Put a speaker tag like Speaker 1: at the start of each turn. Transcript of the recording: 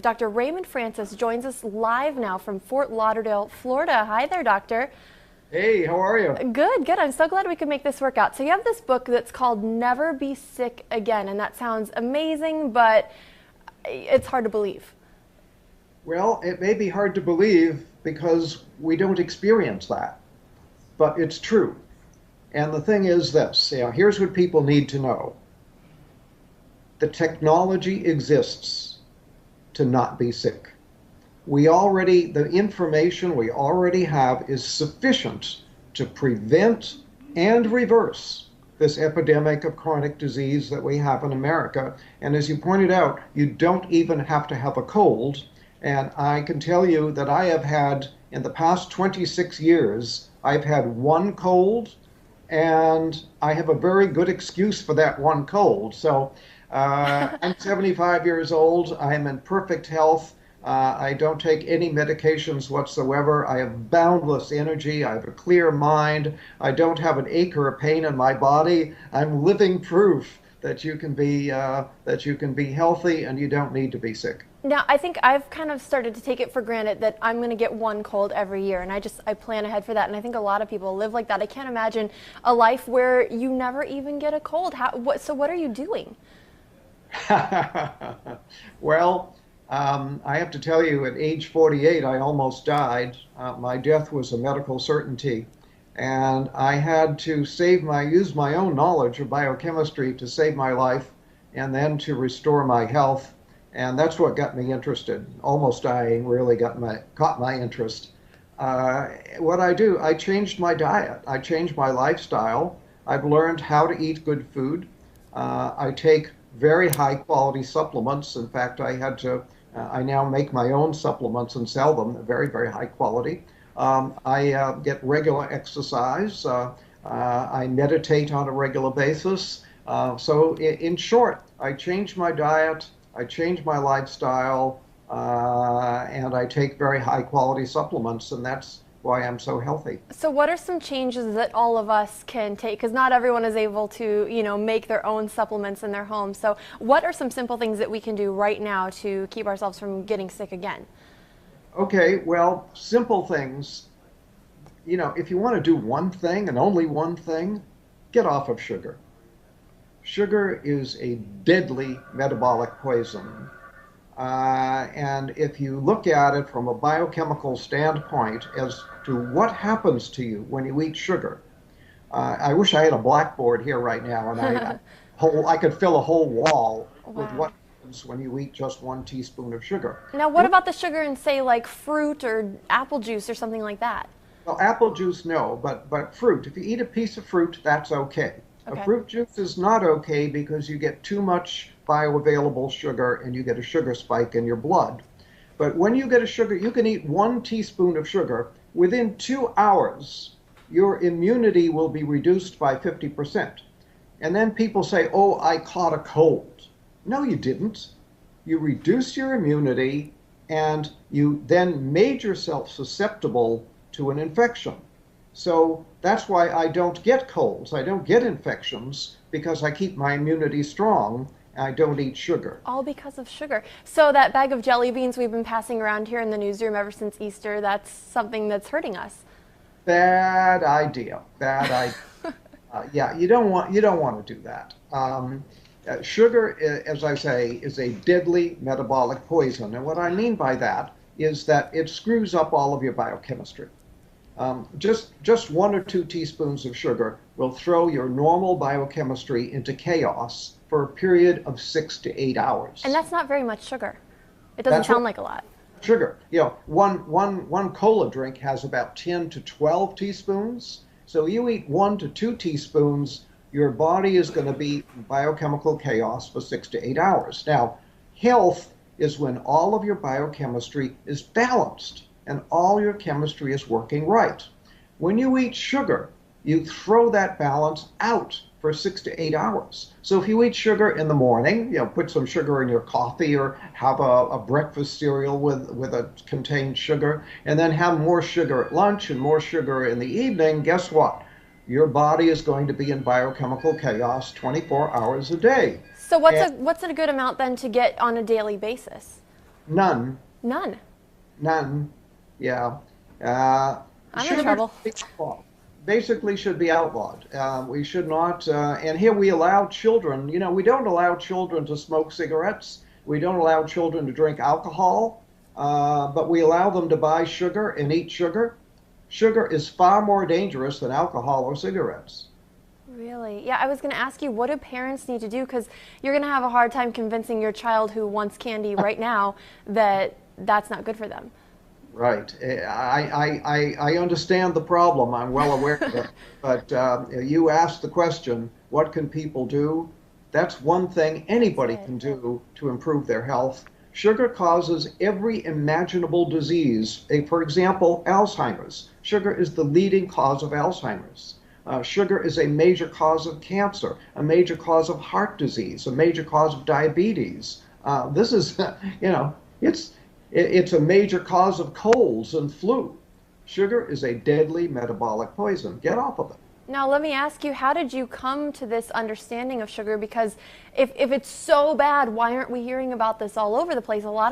Speaker 1: live. Dr. Raymond Francis joins us live now from Fort Lauderdale, Florida. Hi there, doctor.
Speaker 2: Hey, how are you?
Speaker 1: Good, good. I'm so glad we could make this work out. So you have this book that's called Never Be Sick Again, and that sounds amazing, but it's hard to believe.
Speaker 2: Well, it may be hard to believe because we don't experience that, but it's true. And the thing is this, here's what people need to know. The technology exists to not be sick. The information we already have is sufficient to prevent and reverse this epidemic of chronic disease that we have in America. And as you pointed out, you don't even have to have a cold. And I can tell you that I have had, in the past 26 years, I've had one cold, and I have a very good excuse for that one cold. So I'm 75 years old. I am in perfect health. I don't take any medications whatsoever. I have boundless energy. I have a clear mind. I don't have an ache or a pain in my body. I'm living proof that you can be healthy and you don't need to be sick.
Speaker 1: Now, I think I've kind of started to take it for granted that I'm going to get one cold every year, and I plan ahead for that, and I think a lot of people live like that. I can't imagine a life where you never even get a cold. So what are you doing?
Speaker 2: Well, I have to tell you, at age 48, I almost died. My death was a medical certainty, and I had to use my own knowledge of biochemistry to save my life and then to restore my health. And that's what got me interested. Almost dying really caught my interest. What I do, I changed my diet. I changed my lifestyle. I've learned how to eat good food. I take very high quality supplements. In fact, I now make my own supplements and sell them, very, very high quality. I get regular exercise. I meditate on a regular basis. So in short, I changed my diet. I change my lifestyle, and I take very high quality supplements, and that's why I'm so healthy.
Speaker 1: So what are some changes that all of us can take? Because not everyone is able to, make their own supplements in their home. So what are some simple things that we can do right now to keep ourselves from getting sick again?
Speaker 2: Okay, well, simple things. If you want to do one thing and only one thing, get off of sugar. Sugar is a deadly metabolic poison. And if you look at it from a biochemical standpoint as to what happens to you when you eat sugar, I wish I had a blackboard here right now and I could fill a whole wall with what happens when you eat just 1 teaspoon of sugar.
Speaker 1: Now, what about the sugar in, say, like fruit or apple juice or something like that?
Speaker 2: Well, apple juice, no, but fruit. If you eat a piece of fruit, that's okay.
Speaker 1: Okay.
Speaker 2: A fruit juice is not okay because you get too much bioavailable sugar and you get a sugar spike in your blood. But when you get a sugar, you can eat 1 teaspoon of sugar. Within 2 hours, your immunity will be reduced by 50%. And then people say, oh, I caught a cold. No, you didn't. You reduced your immunity and you then made yourself susceptible to an infection. So that's why I don't get colds. I don't get infections because I keep my immunity strong and I don't eat sugar.
Speaker 1: All because of sugar. So that bag of jelly beans we've been passing around here in the newsroom ever since Easter, that's something that's hurting us.
Speaker 2: Bad idea. Bad idea. Yeah, you don't want to do that. Sugar, as I say, is a deadly metabolic poison. And what I mean by that is that it screws up all of your biochemistry. Just 1 or 2 teaspoons of sugar will throw your normal biochemistry into chaos for a period of 6 to 8 hours.
Speaker 1: And that's not very much sugar. It doesn't sound like a lot.
Speaker 2: Sugar. One cola drink has about 10 to 12 teaspoons. So you eat 1 to 2 teaspoons, your body is going to be in biochemical chaos for 6 to 8 hours. Now, health is when all of your biochemistry is balanced and all your chemistry is working right. When you eat sugar, you throw that balance out for 6 to 8 hours. So if you eat sugar in the morning, put some sugar in your coffee or have a breakfast cereal with a contained sugar, and then have more sugar at lunch and more sugar in the evening, guess what? Your body is going to be in biochemical chaos 24 hours a day.
Speaker 1: So what's a good amount then to get on a daily basis?
Speaker 2: None,
Speaker 1: None.
Speaker 2: none. Yeah. Uh,
Speaker 1: I'm in
Speaker 2: Sugar
Speaker 1: trouble.
Speaker 2: should be outlawed. Basically should be outlawed. We should not, and here we allow children, we don't allow children to smoke cigarettes. We don't allow children to drink alcohol, but we allow them to buy sugar and eat sugar. Sugar is far more dangerous than alcohol or cigarettes.
Speaker 1: Really? Yeah, I was going to ask you, what do parents need to do? Because you're going to have a hard time convincing your child who wants candy right now that that's not good for them.
Speaker 2: Right. I understand the problem. I'm well aware of it. But you asked the question, what can people do? That's one thing
Speaker 1: That's
Speaker 2: anybody
Speaker 1: it.
Speaker 2: can do to improve their health. Sugar causes every imaginable disease. For example, Alzheimer's. Sugar is the leading cause of Alzheimer's. Sugar is a major cause of cancer, a major cause of heart disease, a major cause of diabetes. This is, it's it's a major cause of colds and flu. Sugar is a deadly metabolic poison. Get off of it.
Speaker 1: Now, let me ask you, how did you come to this understanding of sugar? Because if it's so bad, why aren't we hearing about this all over the place? A lot of